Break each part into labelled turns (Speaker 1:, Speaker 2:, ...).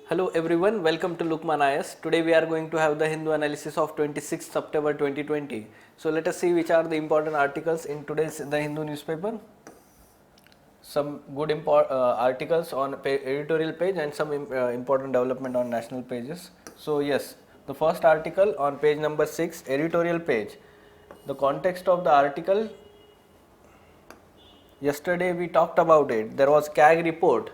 Speaker 1: Hello everyone, welcome to Lukman IS. Today we are going to have the Hindu analysis of 26th September 2020. So let us see which are the important articles in today's The Hindu newspaper. Some good articles on editorial page and some important development on national pages. So yes, the first article on page number 6, editorial page. The context of the article, yesterday we talked about it. There was CAG report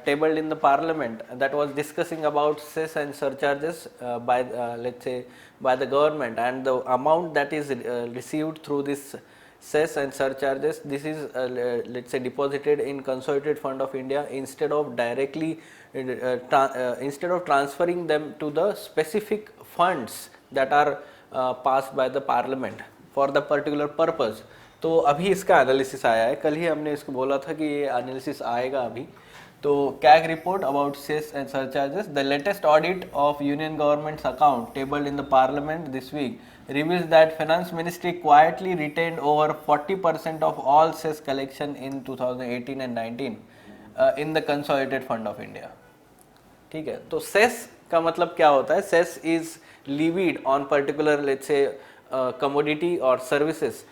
Speaker 1: tabled in the parliament that was discussing about cess and surcharges by let's say by the government, and the amount that is received through this cess and surcharges, this is let's say deposited in consolidated fund of India instead of directly instead of transferring them to the specific funds that are passed by the parliament for the particular purpose. तो अभी इसका analysis आया है, कल ही हमने इसको बोला था कि ये एनालिसिस आएगा अभी. तो CAG report about cess and surcharges, the latest audit of union government's account tabled in the parliament this week reveals that finance ministry quietly retained over 40% of all cess collection in 2018 and 19 in the consolidated fund of India. ठीक है, तो cess का मतलब क्या होता है? Cess is levied on particular let's say commodity और services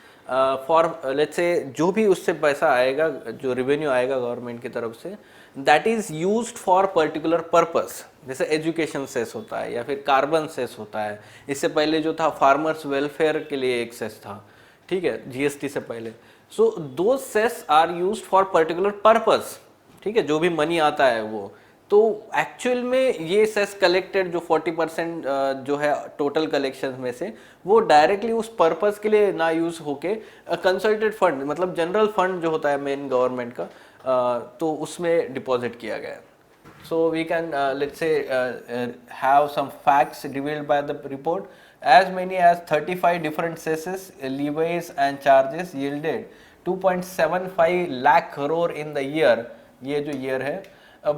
Speaker 1: for let's say जो भी उससे पैसा आएगा, जो रेवेन्यू आएगा गवर्नमेंट की तरफ से, that is used for particular purpose. जैसे एजुकेशन सेस होता है या फिर कार्बन सेस होता है. इससे पहले जो था फार्मर्स वेलफेयर के लिए एक सेस था, ठीक है, जीएसटी से पहले. सो दो cess are used for particular purpose, ठीक है, जो भी मनी आता है वो. तो एक्चुअल में ये सेस कलेक्टेड जो 40% जो है टोटल कलेक्शन में से, वो डायरेक्टली उस पर्पस के लिए ना यूज होके कंसोलिडेटेड फंड मतलब जनरल फंड जो होता है मेन गवर्नमेंट का, तो उसमें डिपॉजिट किया गया. So we can let's say have some facts revealed by the report. As many as 35 different cesses, levies and charges yielded 2.75 lakh crore in the year. ये जो year है,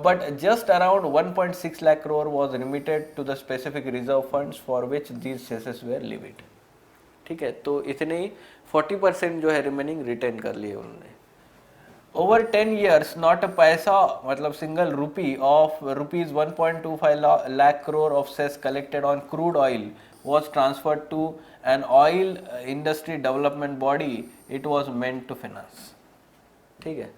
Speaker 1: but just around 1.6 lakh crore was remitted to the specific reserve funds for which these cesses were levied. ठीक है, तो इतने 40% जो है remaining retain कर लिए उन्होंने. Over 10 years, not a paisa, मतलब single rupee of rupees 1.25 lakh crore of cess collected on crude oil was transferred to an oil industry development body it was meant to finance. ठीक है,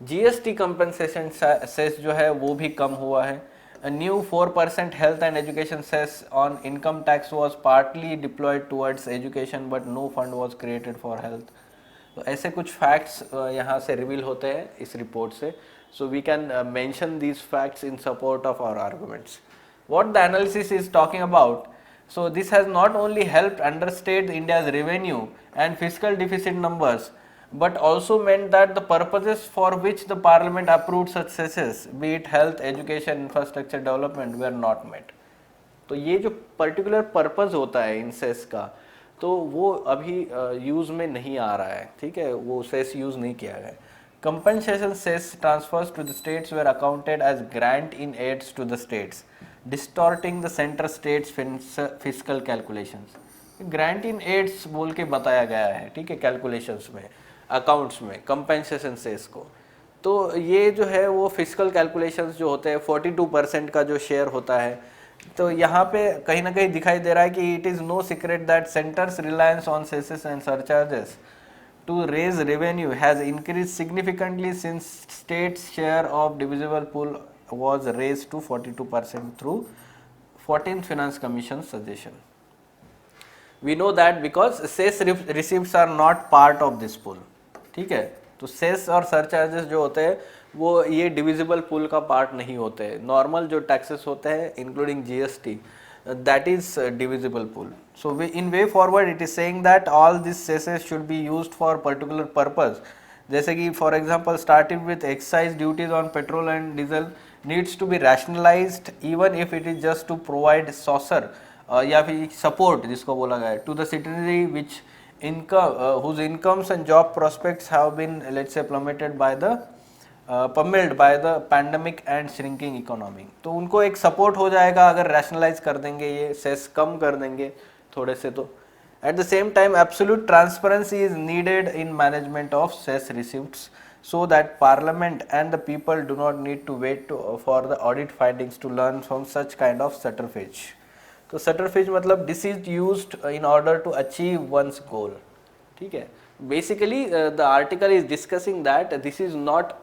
Speaker 1: GST compensation cess जो है वो भी कम हुआ है. A new 4% health and education cess on income tax was partly deployed towards education, but no fund was created for health. तो ऐसे कुछ फैक्ट्स यहाँ से रिवील होते हैं इस रिपोर्ट से. So we can mention these facts in support of our arguments. What the analysis is talking about, so this has not only helped understand India's revenue and fiscal deficit numbers, but also meant that the purposes for which the parliament approved such cesses, be it health, education, infrastructure development, were not met. तो ये जो particular purpose होता है इन cess का, तो वो अभी use में नहीं आ रहा है. ठीक है, वो सेस यूज़ नहीं किया गया. Compensation cess transfers to the states were accounted as grant in aids to the states, distorting the centre states fiscal calculations. Grant in aids बोल के बताया गया है, ठीक है, कैलकुलेशंस में, अकाउंट्स में कंपनसेशन सेस को. तो ये जो है वो फिस्कल कैलकुलेशंस जो होते हैं 42% का जो शेयर होता है. तो यहाँ पे कहीं ना कहीं दिखाई दे रहा है कि it is no secret that centre's reliance on cesses and surcharges to raise revenue has increase significantly since states share of divisible pool was raised to 42% through 14th Finance Commission suggestion. We know that because cess receipts are not part of this pool. ठीक है, तो cess और surcharges जो होते हैं वो ये divisible pool का पार्ट नहीं होते हैं. नॉर्मल जो टैक्सेस होते हैं including GST, that is divisible pool. So in way forward it is saying that all this cesses should be used for particular purpose. जैसे कि for example starting with excise duties on petrol and diesel needs to be rationalised even if it is just to provide succour या फिर support जिसको बोला गया है to the citizenry which income whose incomes and job prospects have been let's say plummeted by the pummeled by the pandemic and shrinking economy. तो उनको एक support हो जाएगा अगर रैशनलाइज कर देंगे, ये सेस कम कर देंगे थोड़े से. तो at the same time absolute transparency is needed in management of cess receipts so that parliament and the people do not need to wait for the audit findings to learn from such kind of subterfuge. तो subterfuge मतलब deceit used in order to achieve one's goal. ठीक है, basically the article is discussing that this is not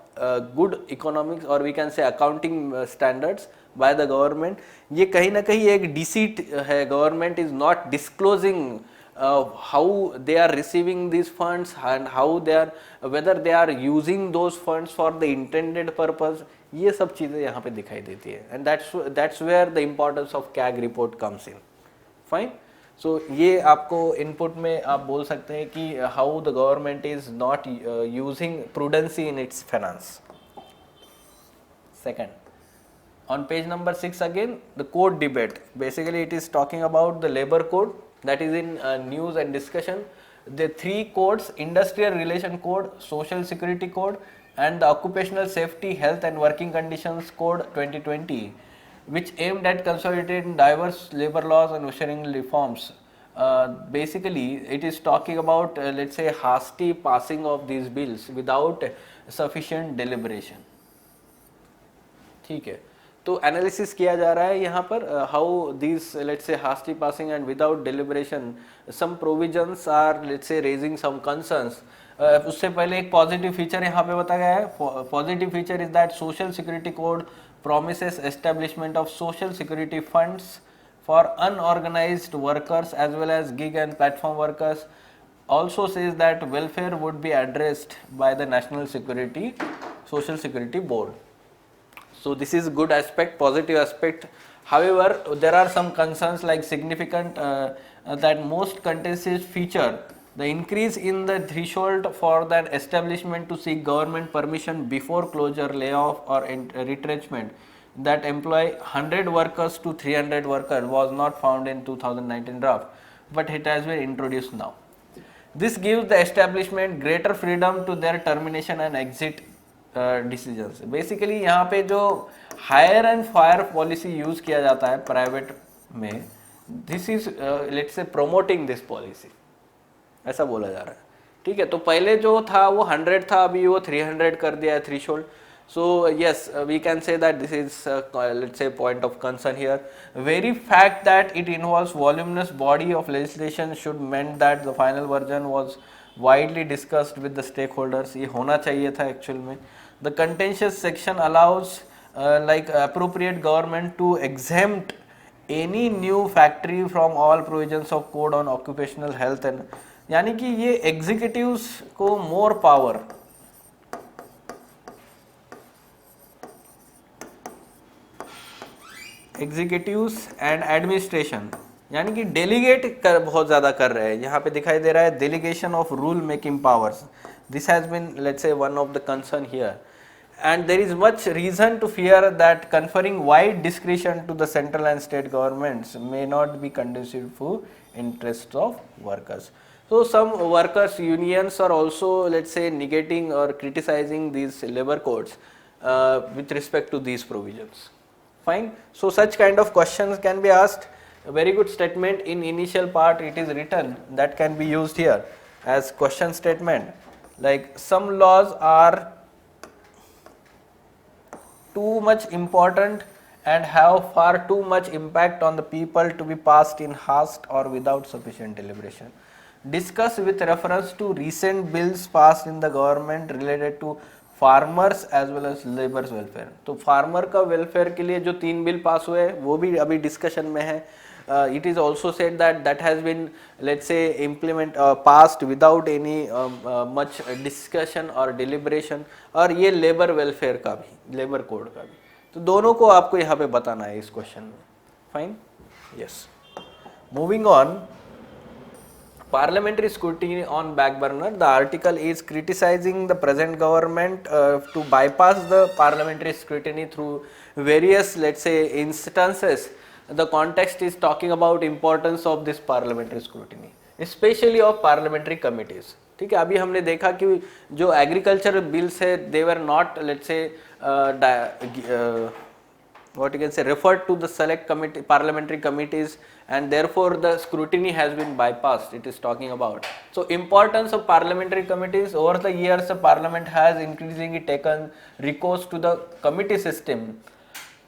Speaker 1: good economics or we can say accounting standards by the government. ये कहीं ना कहीं एक deceit है, government is not disclosing how they are receiving these funds and how they are, whether they are using those funds for the intended purpose. ये सब चीज़ें यहाँ पे दिखाई देती है, and that's where the importance of CAG report comes in. Fine. So ये आपको input में आप बोल सकते हैं कि how the government is not using prudency in its finance. Second, on page number 6 again, the code debate. Basically it is talking about the labor code that is in news and discussion. The three codes: industrial relation code, social security code, and the occupational safety, health and working conditions code 2020, which aimed at consolidating diverse labor laws and ushering reforms. Basically it is talking about let's say hasty passing of these bills without sufficient deliberation. ठीक है, तो analysis किया जा रहा है यहाँ पर how this let's say hasty passing and without deliberation some provisions are let's say raising some concerns. उससे पहले एक पॉजिटिव फीचर यहाँ पे बताया गया है. Positive feature is that social security code promises establishment of social security funds for unorganized workers as well as gig and platform workers. Also says that welfare would be addressed by the National Security Social Security Board. So this is good aspect, positive aspect. However, there are some concerns like significant that most contentious feature the increase in the threshold for the establishment to seek government permission before closure, layoff or retrenchment that employ 100 workers to 300 workers was not found in 2019 draft, but it has been introduced now. This gives the establishment greater freedom to their termination and exit decisions. Basically यहाँ पे जो hire and fire policy use किया जाता है private में, this is let's say promoting this policy, ऐसा बोला जा रहा है. ठीक है, तो पहले जो था वो 100 था, अभी वो 300 कर दिया है threshold. So yes, we can say that this is let's say point of concern here. Very fact that it involves voluminous body of legislation should meant that the final version was widely discussed with the stakeholders. ये होना चाहिए था actual में. The contentious section allows like appropriate government to exempt any new factory from all provisions of code on occupational health and यानी कि ये executives को more power executives and administration यानी कि डेलीगेट कर बहुत ज़्यादा कर रहे हैं. यहाँ पे दिखाई दे रहा है delegation of rule making powers. This has been let's say one of the concern here and there is much reason to fear that conferring wide discretion to the central and state governments may not be conducive to interest of workers. So some workers unions are also let's say negating or criticizing these labor codes with respect to these provisions. Fine. So such kind of questions can be asked. A very good statement in initial part it is written that can be used here as question statement, like some laws are too much important and have far too much impact on the people to be passed in haste or without sufficient deliberation. Discuss with reference to recent bills passed in the government related to farmers as well as labours welfare. तो farmer का welfare के लिए जो 3 bill pass हुए वो भी अभी discussion में है. It is also said that has been let's say implement passed without any much discussion और डिलिब्रेशन. और ये लेबर वेलफेयर का भी, लेबर कोड का भी. तो दोनों को आपको यहाँ पे बताना है इस क्वेश्चन में. Fine. Yes, moving on. Parliamentary scrutiny on back burner. The article is criticizing the present government to bypass the parliamentary scrutiny through various let's say instances. The context is talking about importance of this parliamentary scrutiny, especially of parliamentary committees. ठीक है, अभी हमने देखा कि जो agriculture bills है they were not let's say what you can say, referred to the select committee, parliamentary committees, and therefore the scrutiny has been bypassed. It is talking about. So importance of parliamentary committees. Over the years, the parliament has increasingly taken recourse to the committee system.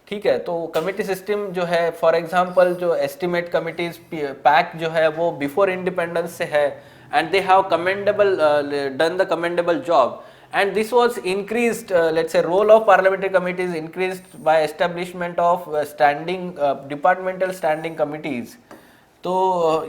Speaker 1: ठीक है, तो committee system जो है, for example जो estimate committees pack जो है वो before independence से है, and they have commendable done the commendable job, and this was increased, let's say role of parliamentary committees increased by establishment of standing departmental standing committees. तो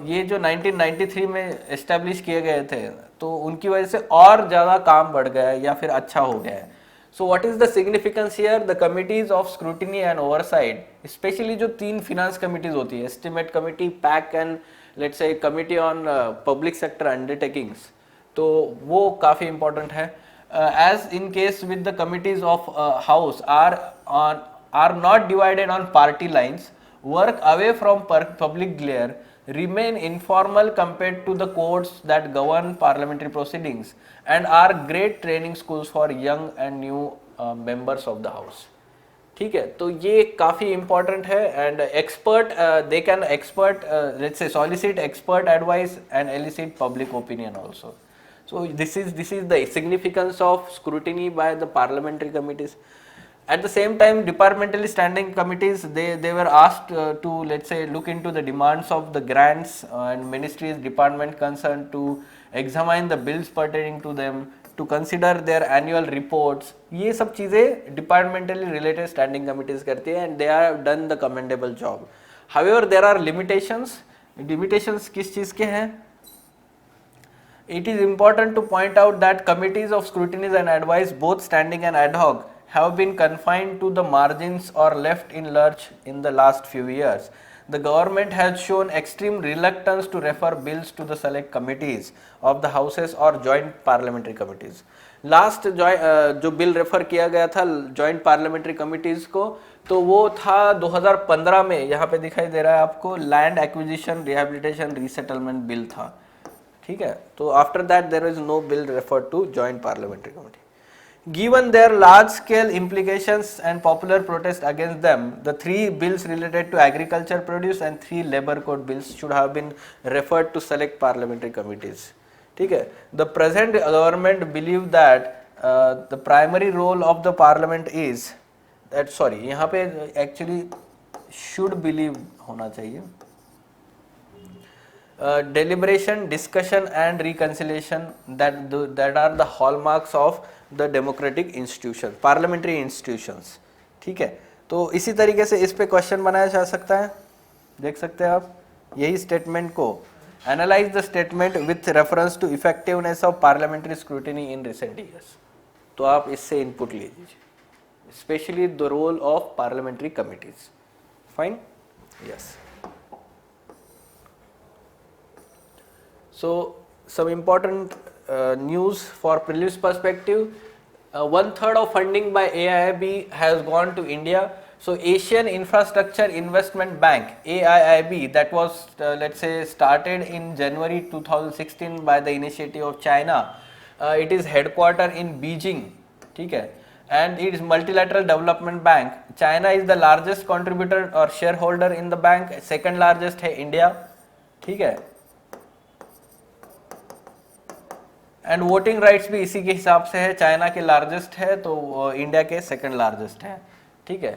Speaker 1: ये जो 1993 में establish किए गए थे, तो उनकी वजह से और ज़्यादा काम बढ़ गया है या फिर अच्छा हो गया है. So what is the significance here? The committees of scrutiny and oversight, especially जो 3 finance committees होती है, estimate committee, PAC and let's say committee on public sector undertakings, तो वो काफ़ी important है. As in case with the committees of house are not divided on party lines, work away from public glare, remain informal compared to the codes that govern parliamentary proceedings, and are great training schools for young and new members of the house. ठीक है, तो ये काफ़ी important है, and expert they can let's say solicit expert advice and elicit public opinion also. So this is the significance of scrutiny by the parliamentary committees. At the same time, departmentally standing committees, they were asked to, let's say, look into the demands of the grants and ministries department concerned, to examine the bills pertaining to them, to consider their annual reports. ये सब चीज़ें departmentally related standing committees करती हैं, and they have done the commendable job. However, there are limitations. Limitations किस चीज़ के हैं? It is important to point out that committees of scrutiny and advice, both standing and ad hoc, have been confined to the margins or left in lurch in the last few years. The government has shown extreme reluctance to refer bills to the select committees of the houses or joint parliamentary committees. Last जो bill refer किया गया था joint parliamentary committees को, तो वो था 2015 में, यहाँ पे दिखाई दे रहा है आपको, land acquisition rehabilitation resettlement bill था. ठीक है, तो after that there is no bill referred to joint parliamentary committee. Given their large-scale implications and popular protest against them, the 3 bills related to agriculture produce and 3 labor code bills should have been referred to select parliamentary committees. ठीक है, the present government believe that the primary role of the parliament is that, sorry, यहाँ पे actually should believe होना चाहिए. Deliberation, discussion and reconciliation that are the hallmarks of the democratic institution, parliamentary institutions. ठीक है, तो इसी तरीके से इस पे क्वेश्चन बनाया जा सकता है, देख सकते हैं आप. यही स्टेटमेंट को analyse the statement with reference to effectiveness of parliamentary scrutiny in recent years. तो आप इससे इनपुट लीजिए, specially the role of parliamentary committees. Fine, yes. So some important news for prelims perspective. 1/3 of funding by AIIB has gone to India. So Asian Infrastructure Investment Bank, AIIB, that was let's say started in January 2016 by the initiative of China. It is headquartered in Beijing. ठीक है, and it is multilateral development bank. China is the largest contributor or shareholder in the bank. Second largest है India. ठीक है, and voting rights भी इसी के हिसाब से है, चाइना के लार्जेस्ट है तो इंडिया के सेकंड लार्जेस्ट है. ठीक है,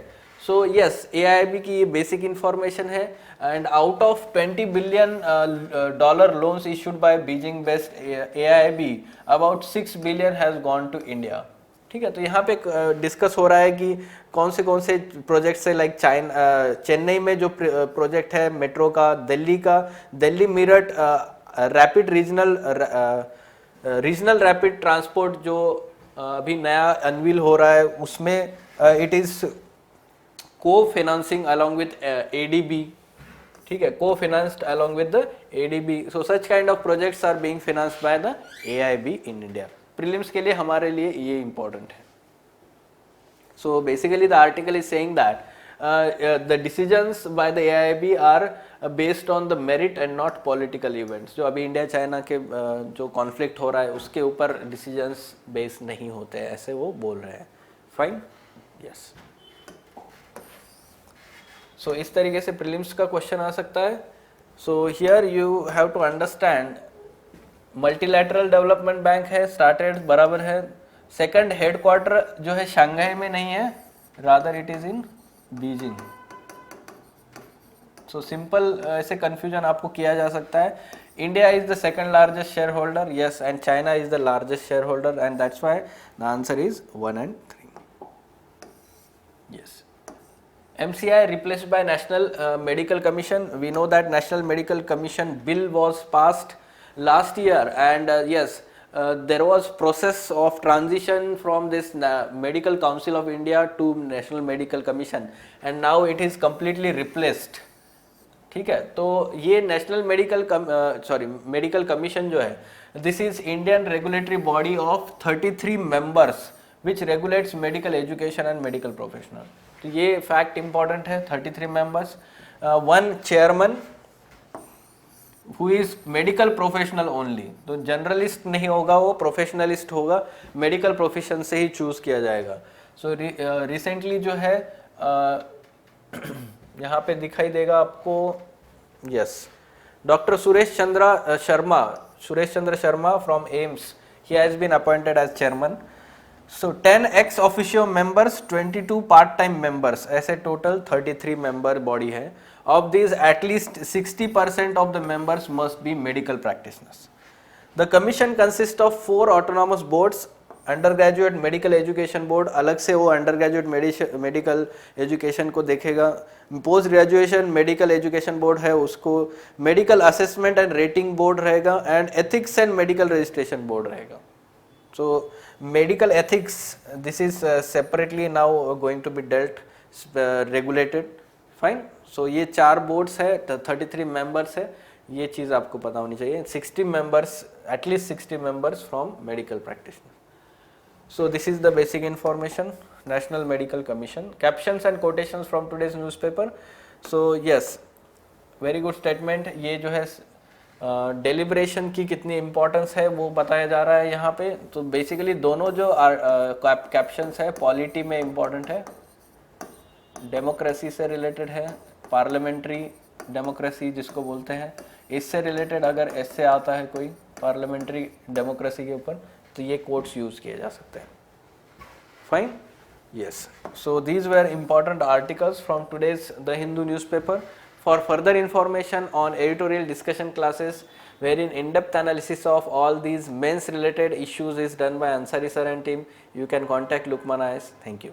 Speaker 1: सो यस, एआईबी की ये बेसिक इंफॉर्मेशन है. And out of $20 billion loans issued by Beijing based AIB, about $6 billion has gone to India. ठीक है, तो यहाँ पे डिस्कस हो रहा है कि कौन से प्रोजेक्ट्स है, लाइक चेन्नई में जो प्रोजेक्ट है मेट्रो का, Delhi Meerut rapid regional rapid transport जो अभी नया अनवील हो रहा है, उसमें it is co financing along with ADB. ठीक है, co financed along with the ADB. So such kind of projects are being financed by the AIB in India. Prelims के लिए हमारे लिए ये इंपॉर्टेंट है. So basically the article is saying that the decisions by the AIIB are based on the merit and not political events. जो अभी India China के जो कॉन्फ्लिक्ट हो रहा है उसके ऊपर डिसीजंस बेस्ड नहीं होते हैं, ऐसे वो बोल रहे हैं. Fine, yes. सो इस तरीके से प्रीलिम्स का क्वेश्चन आ सकता है. So here you have to understand multilateral development bank है, स्टार्टेड बराबर है. सेकंड हेडक्वार्टर जो है शंघाई में नहीं है, rather it is in Beijing. So simple ऐसे कंफ्यूजन आपको किया जा सकता है. India is the second largest share holder, yes, and China is the largest share holder, and that's why the answer is 1 and 3. Yes. MCI replaced by National Medical Commission. We know that National Medical Commission bill was passed last year, and yes, there was process of transition from this Medical Council of India to National Medical Commission, and now it is completely replaced. ठीक है, तो ये national medical commission जो है, this is Indian regulatory body of 33 members which regulates medical education and medical professional. तो ये fact important है. 33 members, 1 chairman who is medical professional only. तो जनरलिस्ट नहीं होगा, वो प्रोफेशनलिस्ट होगा, मेडिकल प्रोफेशन से ही चूज किया जाएगा. सो रिसेंटली जो है यहाँ पे दिखाई देगा आपको, yes, doctor Suresh Chandra Sharma from AIIMS, he has been appointed as chairman. So 10 ex officio members, 22 part time members, ऐसे टोटल 33 member बॉडी है. Of these, at least 60% of the members must be medical practitioners. The commission consists of 4 autonomous boards. Undergraduate medical education board, अलग से वो undergraduate medical education को देखेगा. Post graduation medical education board है, उसको medical assessment and rating board रहेगा, and ethics and medical registration board रहेगा. So medical ethics, this is separately now going to be dealt, regulated. Fine. So ये 4 boards है, 33 members है, ये चीज़ आपको पता होनी चाहिए. 60 members, at least 60 members from medical practitioner. So this is the basic information. National Medical Commission. Captions and quotations from today's newspaper. So yes, very good statement. ये जो है डेलिब्रेशन की कितनी इम्पोर्टेंस है वो बताया जा रहा है यहाँ पे. तो बेसिकली दोनों जो कैप्शंस है पॉलिटी में इम्पोर्टेंट है, डेमोक्रेसी से रिलेटेड है, पार्लियामेंट्री डेमोक्रेसी जिसको बोलते हैं, इससे रिलेटेड अगर ऐसे आता है कोई पार्लियामेंट्री डेमोक्रेसी के ऊपर, तो ये कोट्स यूज किए जा सकते हैं. Fine. Yes. So these were important articles from today's the Hindu newspaper. For further information on editorial discussion classes wherein in-depth analysis of all these men's related issues is done by Ansari sir and team, you can contact Lukman IAS. Thank you.